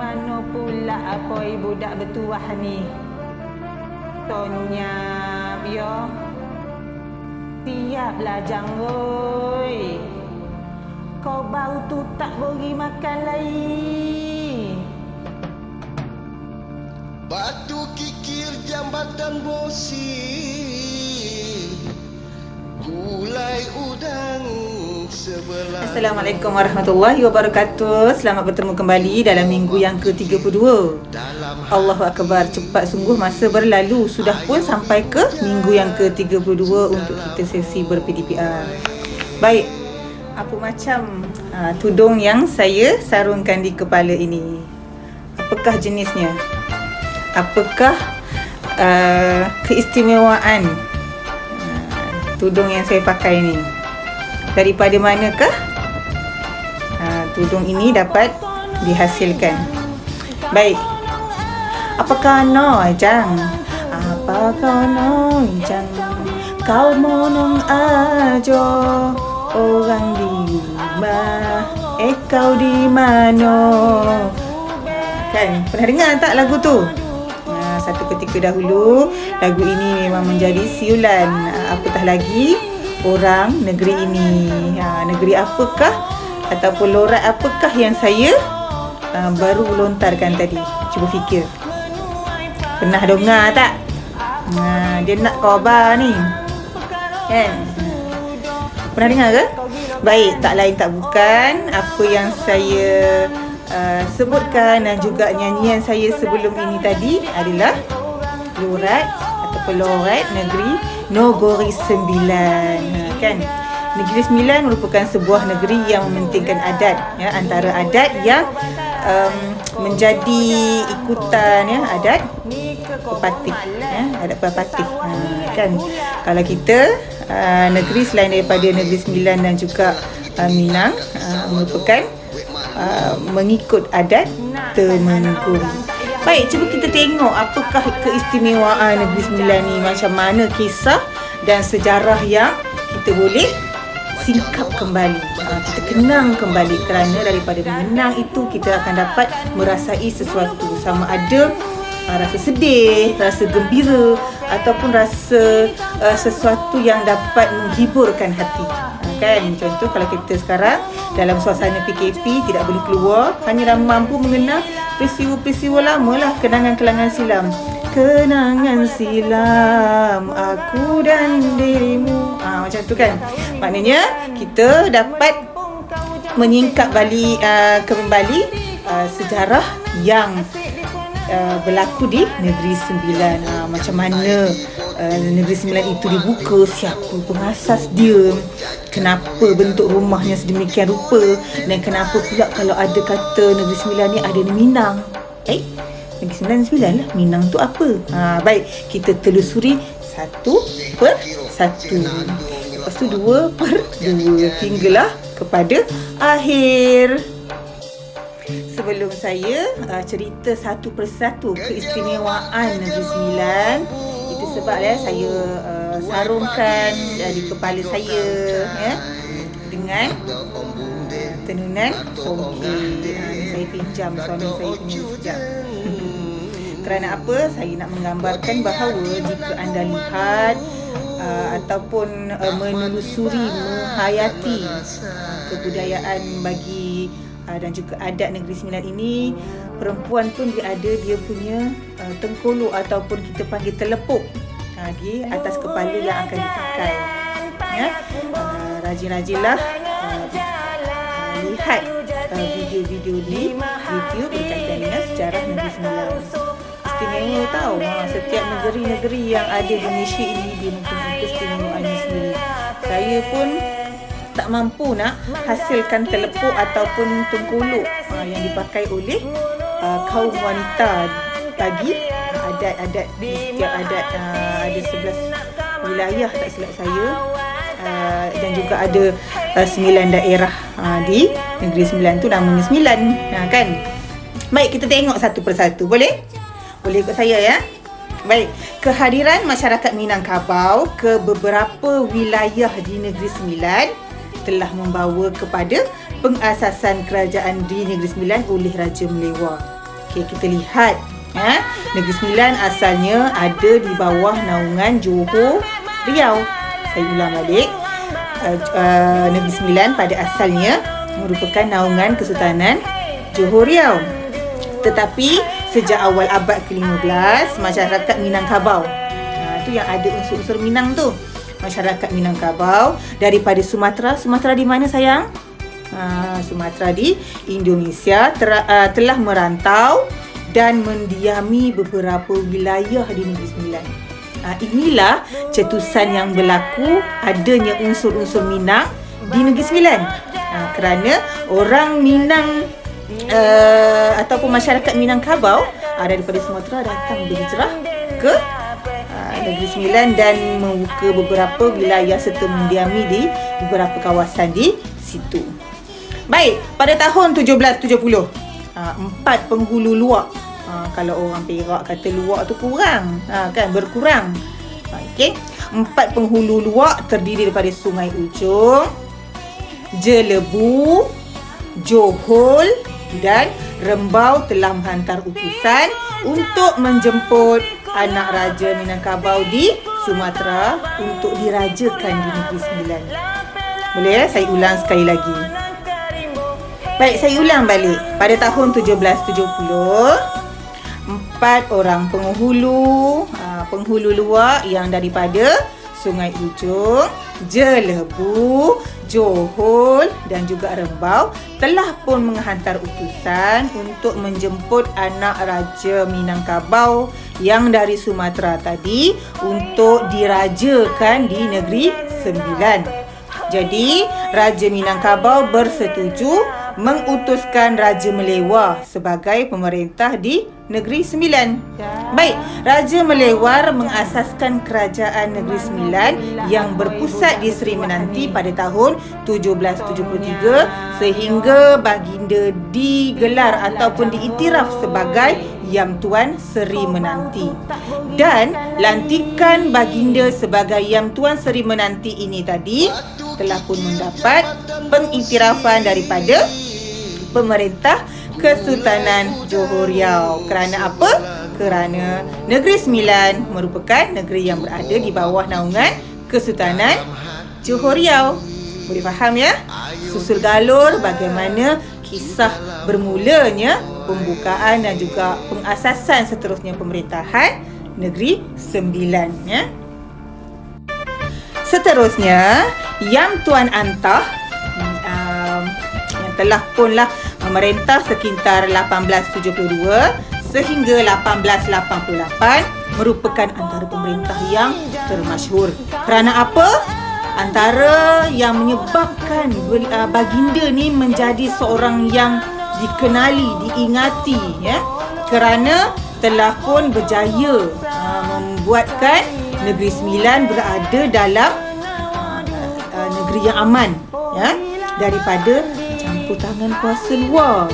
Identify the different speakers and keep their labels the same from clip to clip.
Speaker 1: Mano pula apoi budak bertuah ni? Tonyap yo. Siaplah jangoi. Kau baru tu tak beri makan lagi.
Speaker 2: Batu kikir jambatan bosi, gulai udang sebelah.
Speaker 1: Assalamualaikum warahmatullahi wabarakatuh. Selamat bertemu kembali dalam minggu yang ke-32. Allahu Akbar, cepat sungguh masa berlalu. Sudah pun sampai ke minggu yang ke-32 untuk kita sesi ber-PDPR. Baik, apa macam tudung yang saya sarungkan di kepala ini? Apakah jenisnya? Apakah keistimewaan tudung yang saya pakai ni? Daripada manakah tudung ini dapat dihasilkan? Baik. Apakah nojang? Apakah nojang? Kau monong ajo orang di rumah. Kau di mana? Kan? Pernah dengar tak lagu tu? Satu ketika dahulu, lagu ini memang menjadi siulan apatah lagi orang negeri ini. Negeri apakah ataupun lorat apakah yang saya baru lontarkan tadi? Cuba fikir. Pernah dengar tak? Dia nak khabar ni, kan? Pernah dengar ke? Baik, tak lain tak bukan apa yang saya sebutkan dan juga nyanyian saya sebelum ini tadi adalah lorat ataupun lorat negeri Nogori Sembilan, kan? Negeri Sembilan merupakan sebuah negeri yang mementingkan adat, ya, antara adat yang menjadi ikutan, ya, adat Pepatih, ya, adat Pepatih, kan? Kalau kita negeri selain daripada Negeri Sembilan dan juga Minang merupakan mengikut adat Temenggung. Baik, cuba kita tengok apakah keistimewaan Negeri Sembilan ni, macam mana kisah dan sejarah yang kita boleh singkap kembali, kita kenang kembali, kerana daripada mengenang itu kita akan dapat merasai sesuatu, sama ada rasa sedih, rasa gembira ataupun rasa sesuatu yang dapat menghiburkan hati, kan? Contoh kalau kita sekarang dalam suasana PKP tidak boleh keluar, hanya mampu mengenang peristiwa-peristiwa lama lah, kenangan-kenangan silam. Kenangan silam aku dan dirimu, macam tu, kan? Maknanya kita dapat menyingkap kembali sejarah yang berlaku di Negeri Sembilan. Macam mana Negeri Sembilan itu dibuka, siapa pengasas dia, kenapa bentuk rumahnya sedemikian rupa, dan kenapa pula kalau ada kata Negeri Sembilan ni ada di Minang. Negeri Sembilan lah, Minang tu apa? Baik, kita telusuri satu per satu, lepas tu 2 per 2 hinggalah kepada akhir. Sebelum saya cerita satu persatu keistimewaan Negeri Sembilan, itu sebab saya sarungkan di kepala saya, ya, dengan tenunan songke. Saya pinjam suami saya punya sejak. Kerana apa? Saya nak menggambarkan bahawa jika anda lihat ataupun menelusuri, menghayati kebudayaan bagi dan juga adat Negeri Sembilan ini, perempuan pun dia punya tengkolok ataupun kita panggil telepuk di atas kepala yang akan dipakai, ya. Rajin-rajinlah lihat video-video di YouTube berkaitan dengan sejarah Negeri Sembilan. Istimewa tahu, setiap negeri-negeri yang ada di Malaysia ini dia mempunyai keistimewaannya sendiri. Saya pun tak mampu nak hasilkan telepuk ataupun tengkolok yang dipakai oleh kaum wanita bagi adat-adat di setiap adat. Ada 11 wilayah tak silap saya, dan juga ada 9 daerah di Negeri Sembilan tu namanya Sembilan, kan? Baik, kita tengok satu persatu, boleh? Boleh ikut saya, ya? Baik, kehadiran masyarakat Minangkabau ke beberapa wilayah di Negeri Sembilan telah membawa kepada pengasasan kerajaan di Negeri Sembilan oleh Raja Melewar. Okey, kita lihat. Negeri Sembilan asalnya ada di bawah naungan Johor Riau. Saya ulang balik. Negeri Sembilan pada asalnya merupakan naungan Kesultanan Johor Riau. Tetapi sejak awal abad ke-15, masyarakat Minangkabau, itu yang ada unsur-unsur Minang tu. Masyarakat Minangkabau daripada Sumatera. Sumatera di mana sayang? Sumatera di Indonesia telah merantau dan mendiami beberapa wilayah di Negeri Sembilan. Inilah cetusan yang berlaku adanya unsur-unsur Minang di Negeri Sembilan. Kerana orang Minang ataupun masyarakat Minangkabau daripada Sumatera datang berhijrah ke Negeri Sembilan dan membuka beberapa wilayah serta mendiami di beberapa kawasan di situ. Baik, pada tahun 1770, 4 penghulu luak. Kalau orang Perak kata luak tu kurang, kan, berkurang. Okey, 4 penghulu luak terdiri daripada Sungai Ujong, Jelebu, Johor dan Rembau telah menghantar utusan untuk menjemput anak Raja Minangkabau di Sumatera untuk dirajakan di Negeri Sembilan. Boleh saya ulang sekali lagi? Baik, saya ulang balik. Pada tahun 1770, 4 orang penghulu luak yang daripada Sungai Ujong, Jelebu, Johor dan juga Rembau telah pun menghantar utusan untuk menjemput anak Raja Minangkabau yang dari Sumatera tadi untuk dirajakan di Negeri Sembilan. Jadi, Raja Minangkabau bersetuju mengutuskan Raja Melewar sebagai pemerintah di Negeri Sembilan. Baik, Raja Melewar mengasaskan kerajaan Negeri Sembilan yang berpusat di Seri Menanti pada tahun 1773 sehingga baginda digelar ataupun diiktiraf sebagai Yang Tuan Seri Menanti. Dan lantikan baginda sebagai Yang Tuan Seri Menanti ini tadi telah pun mendapat pengiktirafan daripada pemerintah Kesultanan Johor Riau. Kerana apa? Kerana Negeri Sembilan merupakan negeri yang berada di bawah naungan Kesultanan Johor Riau. Boleh faham ya? Susul galur bagaimana kisah bermulanya pembukaan dan juga pengasasan seterusnya pemerintahan Negeri Sembilan, ya. Seterusnya, Yang Tuan Antah yang telah punlah memerintah sekitar 1872 sehingga 1888 merupakan antara pemerintah yang termasyhur. Kerana apa? Antara yang menyebabkan baginda ni menjadi seorang yang dikenali, diingati, ya, kerana telah pun berjaya membuatkan Negeri Sembilan berada dalam negeri yang aman, ya, daripada campur tangan kuasa luar.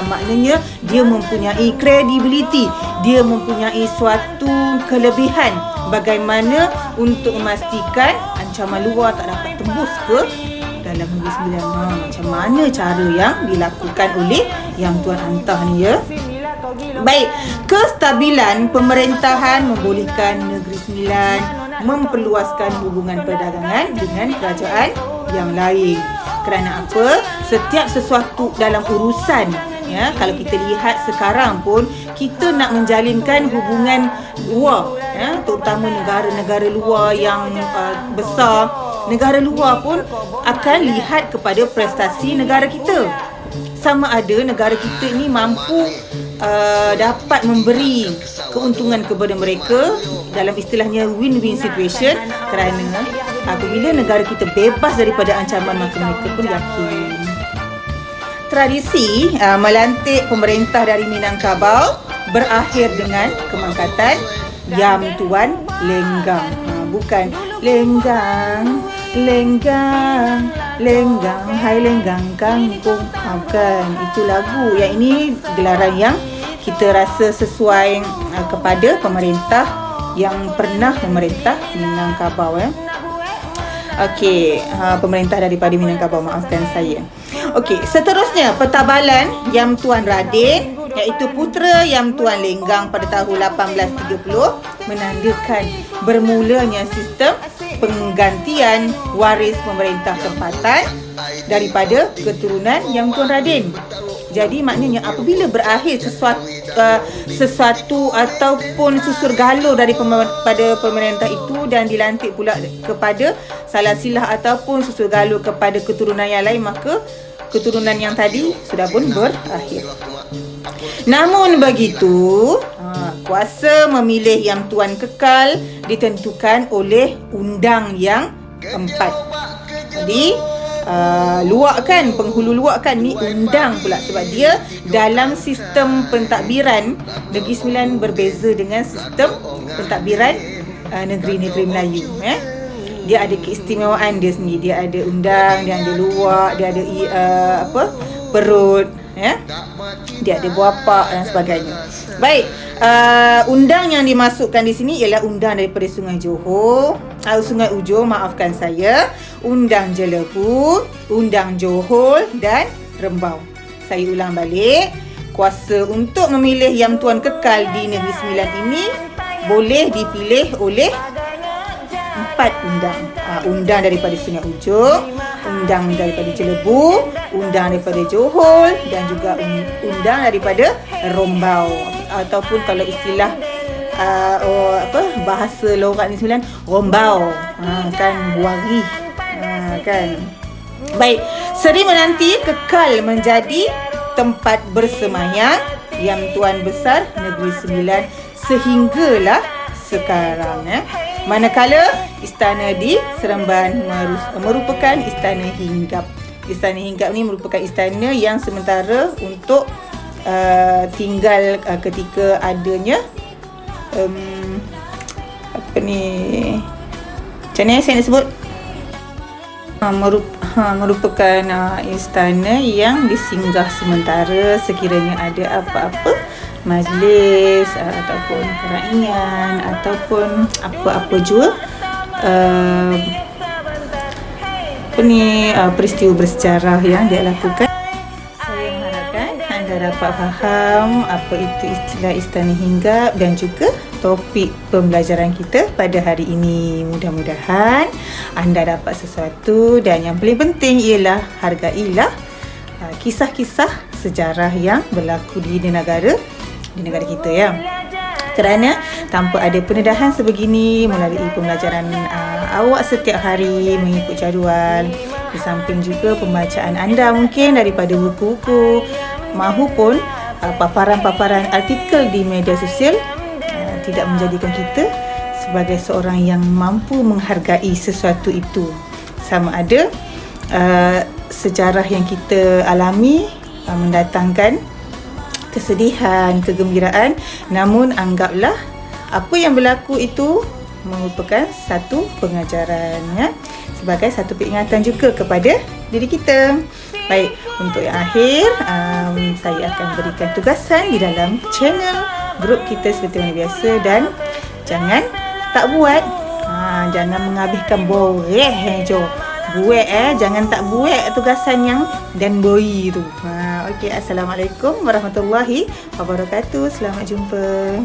Speaker 1: Maknanya dia mempunyai kredibiliti, dia mempunyai suatu kelebihan bagaimana untuk memastikan ancaman luar tak dapat tembus ke dalam Negeri Sembilan. Macam mana cara yang dilakukan oleh Yang Tuan Antah ni, ya. Baik, kestabilan pemerintahan membolehkan Negeri Sembilan memperluaskan hubungan perdagangan dengan kerajaan yang lain. Kerana apa? Setiap sesuatu dalam urusan, ya, kalau kita lihat sekarang pun kita nak menjalinkan hubungan luar, ya, terutama negara-negara luar yang besar. Negara luar pun akan lihat kepada prestasi negara kita. Sama ada negara kita ini mampu dapat memberi keuntungan kepada mereka, dalam istilahnya win-win situation, kerana apabila negara kita bebas daripada ancaman maka mereka pun yakin. Tradisi melantik pemerintah dari Minangkabau berakhir dengan kemangkatan Yang Tuan Lenggang. Bukan lenggang, lenggang, lenggang, hai lenggang kangkung. Bukan, itu lagu. Yang ini gelaran yang kita rasa sesuai kepada pemerintah yang pernah memerintah Minangkabau, ya. Okey, pemerintah daripada Minangkabau, maafkan saya. Okey, seterusnya pertabalan Yang Tuan Radin iaitu putera Yang Tuan Lenggang pada tahun 1830 menandakan bermulanya sistem penggantian waris pemerintah tempatan daripada keturunan Yang Tuan Radin. Jadi maknanya apabila berakhir sesuatu ataupun susur galur pada pemerintah itu dan dilantik pula kepada salah silah ataupun susur galur kepada keturunan yang lain, maka keturunan yang tadi sudah pun berakhir. Namun begitu, kuasa memilih Yang Tuan kekal ditentukan oleh undang yang keempat. Jadi luak penghulu ni undang pula, sebab dia dalam sistem pentadbiran Negeri Sembilan berbeza dengan sistem pentadbiran negeri-negeri Melayu. Dia ada keistimewaan dia sendiri. Dia ada undang, dia ada luak, dia ada perut, dia ada buapak dan sebagainya. Baik, undang yang dimasukkan di sini ialah undang daripada Sungai Ujong, maafkan saya, undang Jelebu, undang Johor dan Rembau. Saya ulang balik, kuasa untuk memilih Yang Tuan kekal di Negeri Sembilan ini boleh dipilih oleh 4 undang. Undang daripada Sungai Ujong, undang daripada Jelebu, undang daripada Johor dan juga undang daripada Rembau, ataupun kalau istilah bahasa lorak Negeri Sembilan, Rombau, kan buari, kan. Baik, Seri Menanti kekal menjadi tempat bersemayam Yang Tuan Besar Negeri Sembilan sehinggalah sekarang. Manakala istana di Seremban merupakan istana hinggap. Istana hinggap ni merupakan istana yang sementara untuk tinggal ketika adanya macam mana saya nak sebut, merupakan istana yang disinggah sementara sekiranya ada apa-apa majlis ataupun perayaan ataupun apa-apa jua peristiwa bersejarah yang dia lakukan. Saya mengharapkan anda dapat faham apa itu istilah istana hinggap dan juga topik pembelajaran kita pada hari ini. Mudah-mudahan anda dapat sesuatu, dan yang paling penting ialah hargailah kisah-kisah sejarah yang berlaku di negara kita, ya. Kerana tanpa ada pendedahan sebegini melalui pembelajaran awak setiap hari mengikut jadual, di samping juga pembacaan anda mungkin daripada buku-buku mahupun paparan-paparan artikel di media sosial, tidak menjadikan kita sebagai seorang yang mampu menghargai sesuatu itu. Sama ada sejarah yang kita alami mendatangkan kesedihan, kegembiraan, namun anggaplah apa yang berlaku itu merupakan satu pengajaran, ya, sebagai satu peringatan juga kepada diri kita. Baik, untuk yang akhir saya akan berikan tugasan di dalam channel grup kita seperti mana biasa, dan jangan tak buat, jangan menghabiskan boreh je. Jangan tak buat tugasan yang dan boy tu. Okey, assalamualaikum warahmatullahi wabarakatuh. Selamat jumpa.